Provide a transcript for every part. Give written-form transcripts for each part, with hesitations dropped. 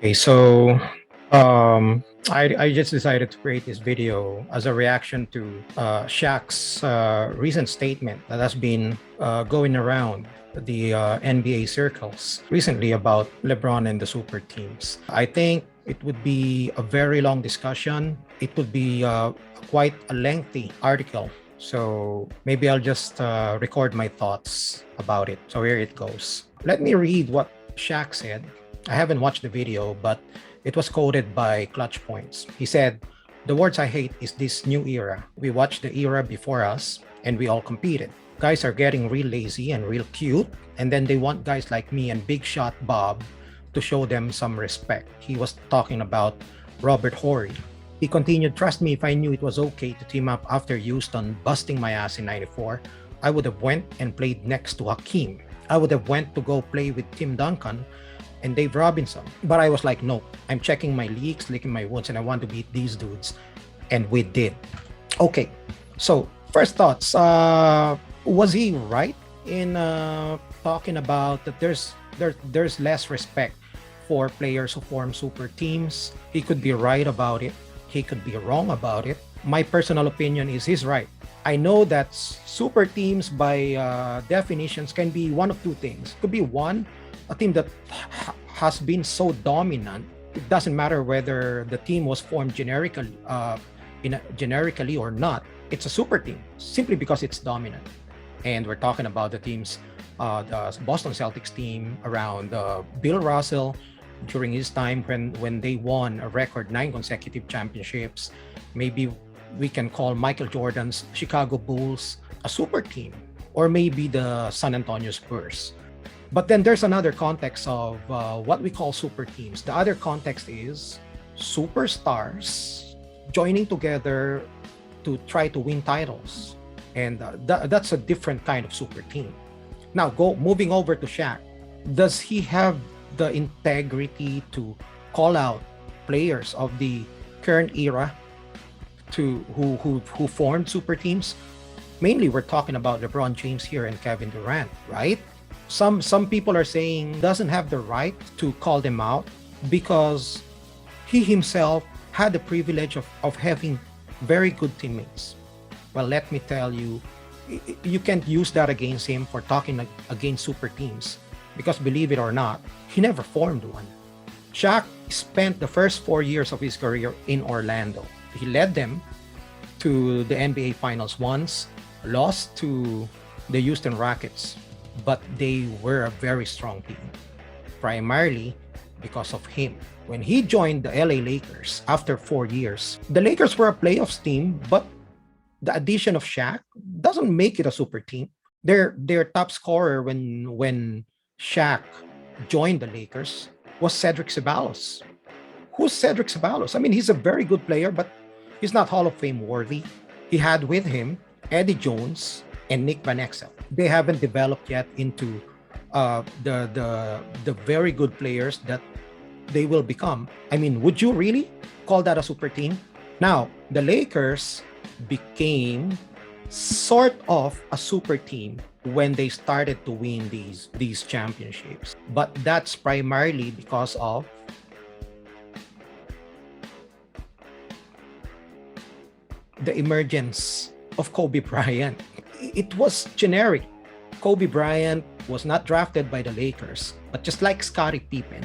Okay, so I just decided to create this video as a reaction to Shaq's recent statement that has been going around the NBA circles recently about LeBron and the super teams. I think it would be a very long discussion. It would be quite a lengthy article. So maybe I'll just record my thoughts about it. So here it goes. Let me read what Shaq said. I haven't watched the video, but it was quoted by Clutch Points. He said, "The words I hate is this new era. We watched the era before us and we all competed. Guys are getting real lazy and real cute, and then they want guys like me and Big Shot Bob to show them some respect." He was talking about Robert Horry. He continued, "Trust me, if I knew it was okay to team up after Houston busting my ass in 94, I would have went and played next to Hakeem. I would have went to go play with Tim Duncan and Dave Robinson. But I was like, no, I'm checking my leaks, licking my wounds, and I want to beat these dudes." And we did. Okay, so first thoughts. Was he right in talking about that there's less respect for players who form super teams? He could be right about it. He could be wrong about it. My personal opinion is he's right. I know that super teams by definitions can be one of two things. It could be one, a team that has been so dominant, it doesn't matter whether the team was formed generically or not. It's a super team simply because it's dominant. And we're talking about the teams, the Boston Celtics team around Bill Russell during his time when they won a record 9 consecutive championships. Maybe we can call Michael Jordan's Chicago Bulls a super team, or maybe the San Antonio Spurs. But then there's another context of what we call super teams. The other context is superstars joining together to try to win titles. And that's a different kind of super team. Now, moving over to Shaq. Does he have the integrity to call out players of the current era who formed super teams? Mainly, we're talking about LeBron James here and Kevin Durant, right? Some people are saying doesn't have the right to call them out because he himself had the privilege of having very good teammates. Well, let me tell you, you can't use that against him for talking against super teams, because believe it or not, he never formed one. Shaq spent the first 4 years of his career in Orlando. He led them to the NBA Finals once, lost to the Houston Rockets, but they were a very strong team, primarily because of him. When he joined the LA Lakers after 4 years, the Lakers were a playoffs team, but the addition of Shaq doesn't make it a super team. Their top scorer when Shaq joined the Lakers was Cedric Ceballos. Who's Cedric Ceballos? I mean, he's a very good player, but he's not Hall of Fame worthy. He had with him Eddie Jones and Nick Van Exel. They haven't developed yet into the very good players that they will become. I mean, would you really call that a super team? Now, the Lakers became sort of a super team when they started to win these championships. But that's primarily because of the emergence of Kobe Bryant. It was generic. Kobe Bryant was not drafted by the Lakers, but just like Scottie Pippen,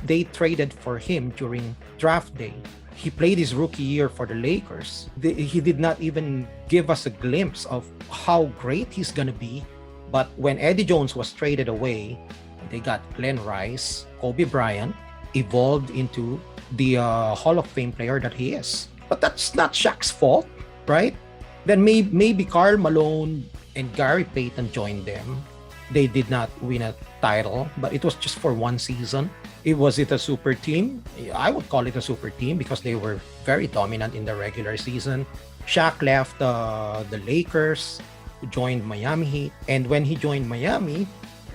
they traded for him during draft day. He played his rookie year for the Lakers. He did not even give us a glimpse of how great he's gonna be. But when Eddie Jones was traded away, they got Glenn Rice. Kobe Bryant evolved into the Hall of Fame player that he is. But that's not Shaq's fault, right? Then maybe Karl Malone and Gary Payton joined them. They did not win a title, but it was just for one season. Was it a super team? I would call it a super team because they were very dominant in the regular season. Shaq left the Lakers, joined Miami Heat, and when he joined Miami,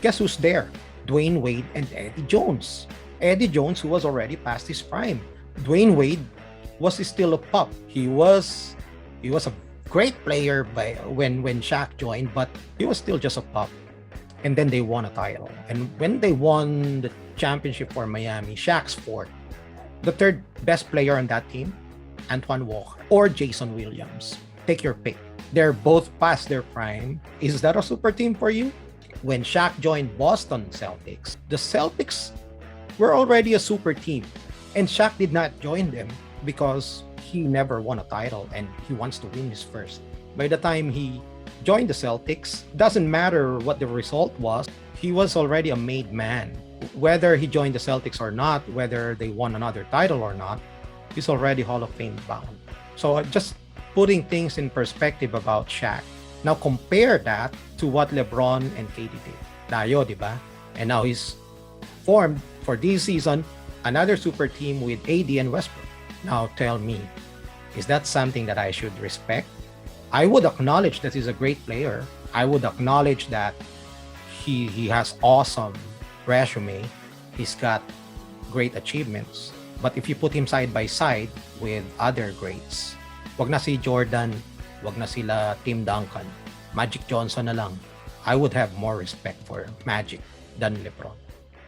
guess who's there? Dwayne Wade and Eddie Jones. Eddie Jones, who was already past his prime. Dwayne Wade was still a pup. He was a great player when Shaq joined, but he was still just a pup. And then they won a title. And when they won championship for Miami. Shaq's fourth. The third best player on that team, Antoine Walker or Jason Williams. Take your pick. They're both past their prime. Is that a super team for you? When Shaq joined Boston Celtics, the Celtics were already a super team. And Shaq did not join them because he never won a title and he wants to win his first. By the time he joined the Celtics, doesn't matter what the result was, he was already a made man. Whether he joined the Celtics or not, whether they won another title or not, he's already Hall of Fame bound. So just putting things in perspective about Shaq. Now compare that to what LeBron and KD did. Tayo, di ba? And now he's formed for this season another super team with AD and Westbrook. Now tell me, is that something that I should respect? I would acknowledge that he's a great player. I would acknowledge that he has awesome resume. He's got great achievements. But if you put him side by side with other greats, wag na si Jordan, wag na sila Tim Duncan, Magic Johnson na lang, I would have more respect for Magic than LeBron.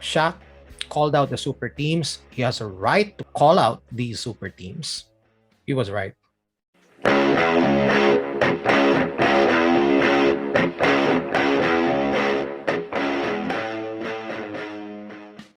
Shaq called out the super teams. He has a right to call out these super teams. He was right.